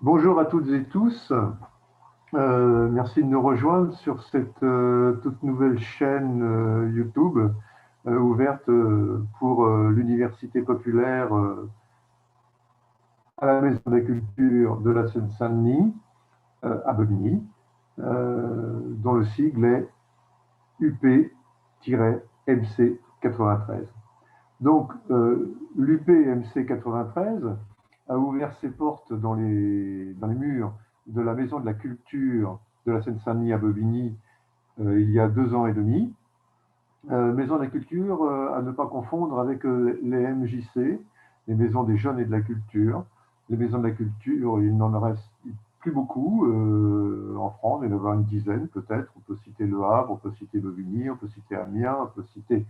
Bonjour à toutes et tous. Merci de nous rejoindre sur cette toute nouvelle chaîne YouTube ouverte pour l'Université populaire à la Maison de la Culture de la Seine-Saint-Denis, à Bobigny, dont le sigle est UP-MC 93. Donc, l'UP-MC 93 a ouvert ses portes dans les murs de la Maison de la Culture de la Seine-Saint-Denis à Bobigny il y a 2 ans et demi. Maison de la Culture à ne pas confondre avec les MJC, les Maisons des Jeunes et de la Culture. Les Maisons de la Culture, il n'en reste plus beaucoup en France, il y en a une dizaine peut-être. On peut citer Le Havre, on peut citer Bobigny, on peut citer Amiens, on peut citer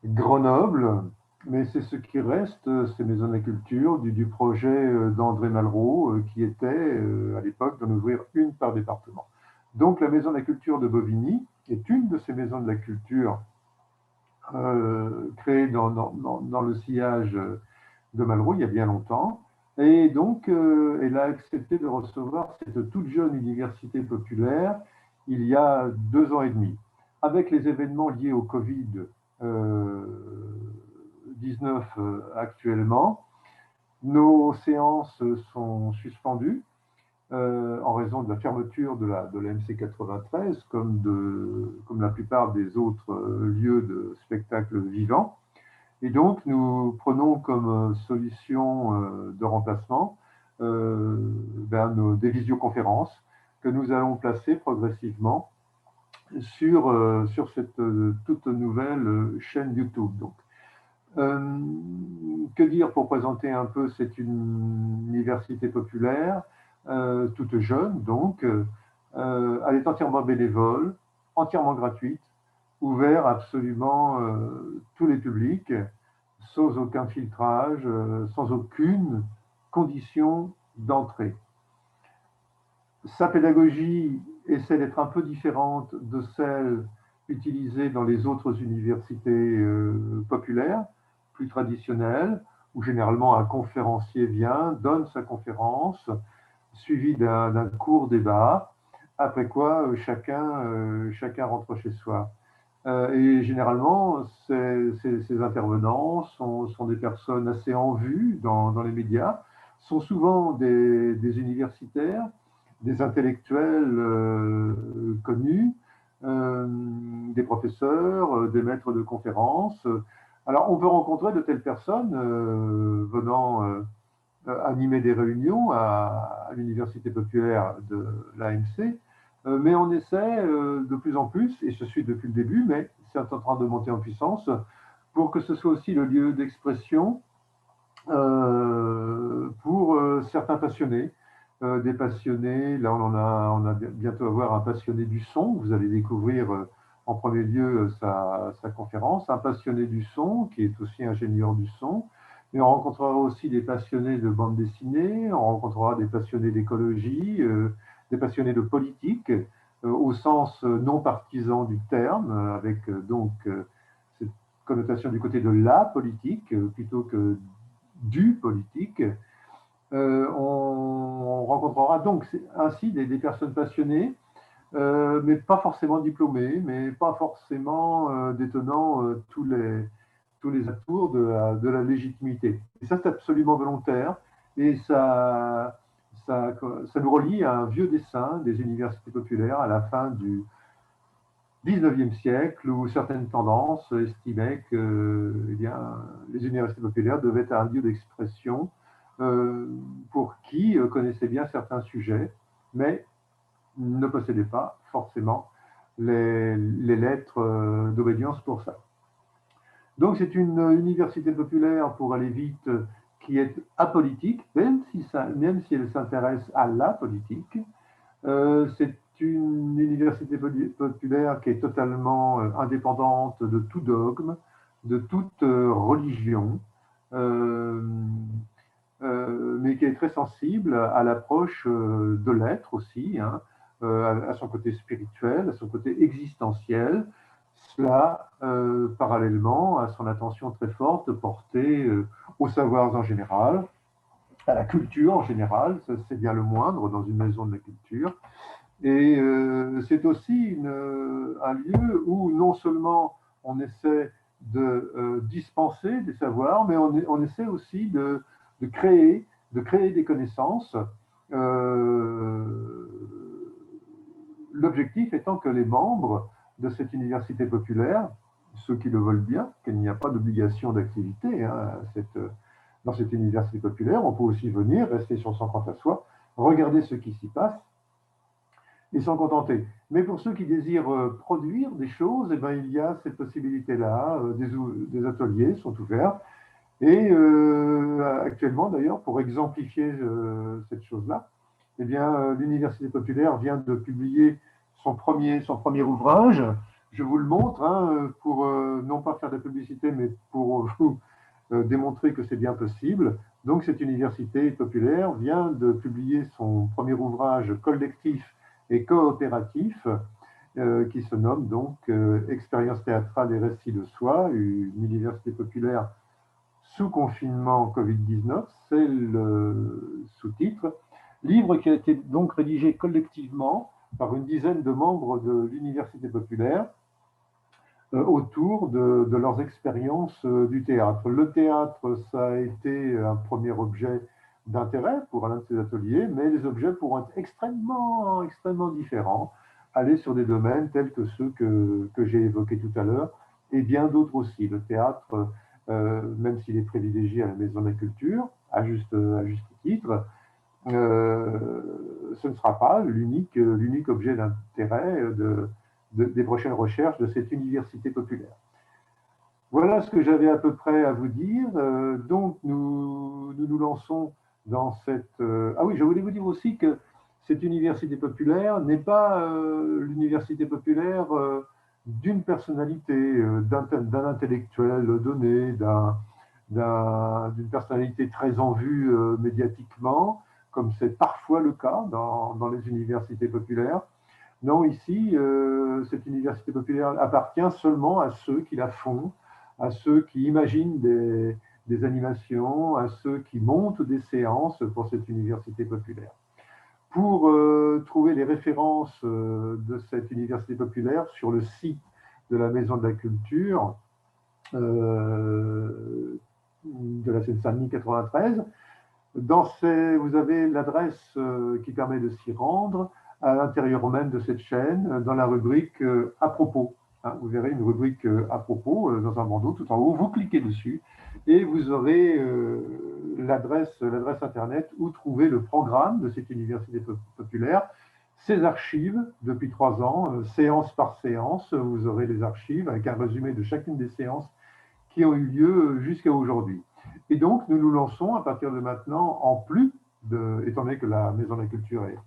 Grenoble, mais c'est ce qui reste, ces maisons de la culture, du projet d'André Malraux, qui était à l'époque d'en ouvrir une par département. Donc la maison de la culture de Bobigny est une de ces maisons de la culture créées dans le sillage de Malraux il y a bien longtemps. Et donc, elle a accepté de recevoir cette toute jeune université populaire il y a 2 ans et demi. Avec les événements liés au Covid 19 actuellement, nos séances sont suspendues en raison de la fermeture de la MC 93, comme la plupart des autres lieux de spectacle vivant. Et donc, nous prenons comme solution de remplacement des visioconférences que nous allons placer progressivement sur cette toute nouvelle chaîne YouTube. Donc, euh, que dire pour présenter un peu? C'est une université populaire, toute jeune, donc elle est entièrement bénévole, entièrement gratuite, ouverte à absolument tous les publics, sans aucun filtrage, sans aucune condition d'entrée. Sa pédagogie essaie d'être un peu différente de celle utilisée dans les autres universités populaires, plus traditionnelles, où généralement un conférencier vient, donne sa conférence, suivi d'un court débat, après quoi chacun rentre chez soi. Et généralement, ces intervenants sont des personnes assez en vue dans les médias, sont souvent des universitaires, des intellectuels connus, des professeurs, des maîtres de conférences. Alors, on peut rencontrer de telles personnes venant animer des réunions à l'Université populaire de l'AMC, mais on essaie de plus en plus, et je suis depuis le début, mais c'est en train de monter en puissance, pour que ce soit aussi le lieu d'expression pour certains passionnés. Des passionnés, là on a bientôt à voir un passionné du son, vous allez découvrir en premier lieu sa conférence, un passionné du son qui est aussi ingénieur du son, mais on rencontrera aussi des passionnés de bande dessinée, on rencontrera des passionnés d'écologie, des passionnés de politique, au sens non partisan du terme, avec donc cette connotation du côté de la politique plutôt que du politique. On rencontrera donc ainsi des personnes passionnées, mais pas forcément diplômées, mais pas forcément détenant tous les atours de la légitimité. Et ça, c'est absolument volontaire, et ça nous relie à un vieux dessin des universités populaires à la fin du XIXe siècle, où certaines tendances estimaient que eh bien, les universités populaires devaient être un lieu d'expression pour qui connaissait bien certains sujets, mais ne possédait pas forcément les lettres d'obédience pour ça. Donc c'est une université populaire, pour aller vite, qui est apolitique, même si elle s'intéresse à la politique. C'est une université populaire qui est totalement indépendante de tout dogme, de toute religion, euh, mais qui est très sensible à l'approche de l'être aussi, hein, à son côté spirituel, à son côté existentiel. Cela, parallèlement à son attention très forte portée aux savoirs en général, à la culture en général, c'est bien le moindre dans une maison de la culture. Et c'est aussi un lieu où non seulement on essaie de dispenser des savoirs, mais on essaie aussi de créer des connaissances. Euh, L'objectif étant que les membres de cette université populaire, ceux qui le veulent bien, qu'il n'y a pas d'obligation d'activité dans cette université populaire, on peut aussi venir, rester sur son compte à soi, regarder ce qui s'y passe et s'en contenter. Mais pour ceux qui désirent produire des choses, eh ben, il y a cette possibilité-là. Des ateliers sont ouverts. Et actuellement, d'ailleurs, pour exemplifier cette chose-là, eh bien, l'Université populaire vient de publier son premier ouvrage. Je vous le montre, hein, pour non pas faire de publicité, mais pour vous démontrer que c'est bien possible. Donc, cette université populaire vient de publier son premier ouvrage collectif et coopératif qui se nomme donc Expérience théâtrale et récits de soi, une université populaire sous confinement Covid-19, c'est le sous-titre. Livre qui a été donc rédigé collectivement par une dizaine de membres de l'Université populaire autour de leurs expériences du théâtre. Le théâtre, ça a été un premier objet d'intérêt pour l'un de ces ateliers, mais les objets pourront être extrêmement différents, aller sur des domaines tels que ceux que j'ai évoqués tout à l'heure, et bien d'autres aussi. Le théâtre, même s'il est privilégié à la Maison de la Culture, à juste titre, ce ne sera pas l'unique objet d'intérêt des prochaines recherches de cette université populaire. Voilà ce que j'avais à peu près à vous dire. Donc, nous lançons dans cette... Ah oui, je voulais vous dire aussi que cette université populaire n'est pas l'université populaire d'une personnalité, d'un intellectuel donné, d'une personnalité très en vue médiatiquement, comme c'est parfois le cas dans les universités populaires. Non, ici, cette université populaire appartient seulement à ceux qui la font, à ceux qui imaginent des animations, à ceux qui montent des séances pour cette université populaire. Pour trouver les références de cette université populaire sur le site de la Maison de la Culture de la Seine-Saint-Denis 93, vous avez l'adresse qui permet de s'y rendre à l'intérieur même de cette chaîne, dans la rubrique à propos. Hein, vous verrez une rubrique à propos dans un bandeau tout en haut. Vous cliquez dessus et vous aurez l'adresse internet où trouver le programme de cette université populaire, ses archives depuis 3 ans, séance par séance. Vous aurez les archives avec un résumé de chacune des séances qui ont eu lieu jusqu'à aujourd'hui. Et donc, nous nous lançons à partir de maintenant, étant donné que la Maison de la Culture est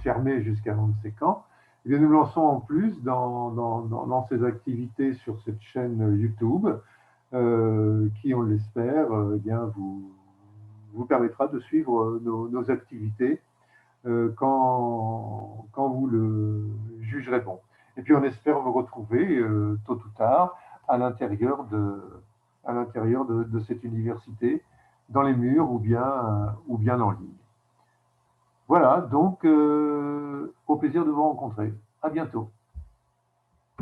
fermée jusqu'à on ne sait quand, eh bien, nous lançons en plus dans ces activités sur cette chaîne YouTube, qui, on l'espère, eh bien, vous permettra de suivre nos activités quand vous le jugerez bon. Et puis, on espère vous retrouver tôt ou tard à l'intérieur de cette université, dans les murs ou bien en ligne. Voilà, donc au plaisir de vous rencontrer. À bientôt.